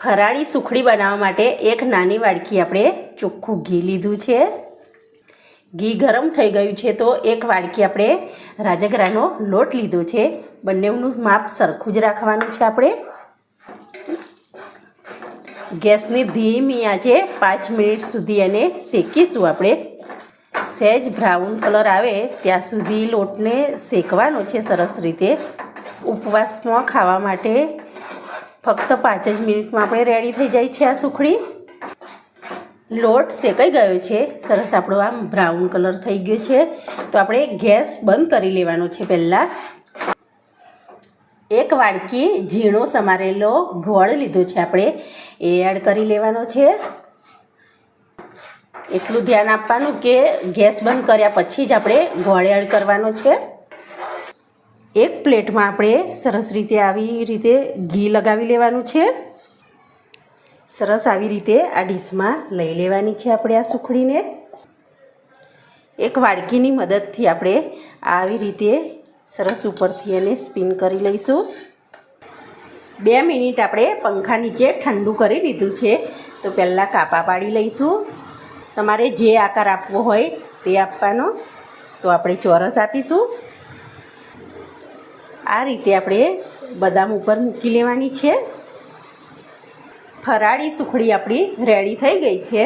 ફરાળી સુખડી બનાવવા માટે એક નાની વાડકી આપણે ચોખ્ખું ઘી લીધું છે. ઘી ગરમ થઈ ગયું છે તો એક વાડકી આપણે રાજગરાનો લોટ લીધો છે. બંનેનું માપ સરખું જ રાખવાનું છે. આપણે ગેસની ધીમી આંચે 5 મિનિટ સુધી એને શેકીશું. આપણે સહેજ બ્રાઉન કલર આવે ત્યાં સુધી લોટને શેકવાનો છે સરસ રીતે. ઉપવાસમાં ખાવા માટે ફક્ત 5 જ મિનિટમાં આપણે રેડી થઈ જાય છે આ સુખડી. લોટ શેકાઈ ગયો છે સરસ, આપણો આમ બ્રાઉન કલર થઈ ગયો છે. તો આપણે ગેસ બંધ કરી લેવાનો છે. પહેલાં એક વાડકી ઝીણો સમારેલો ગોળ લીધો છે, આપણે એ એડ કરી લેવાનો છે. એટલું ધ્યાન આપવાનું કે ગેસ બંધ કર્યા પછી જ આપણે ગોળ એડ કરવાનો છે. એક પ્લેટમાં આપણે સરસ રીતે આવી રીતે ઘી લગાવી લેવાનું છે. સરસ આવી રીતે આ ડીશમાં લઈ લેવાની છે આપણે આ સુખડીને. એક વાડકીની મદદથી આપણે આવી રીતે સરસ ઉપરથી એને સ્પિન કરી લઈશું. 2 મિનિટ આપણે પંખા નીચે ઠંડુ કરી લીધું છે. તો પહેલાં કાપા પાડી લઈશું. તમારે જે આકાર આપવો હોય તે આપવાનો. તો આપણે ચોરસ આપીશું. આ રીતે આપણે બદામ ઉપર મૂકી લેવાની છે. ફરાળી સુખડી આપણી રેડી થઈ ગઈ છે.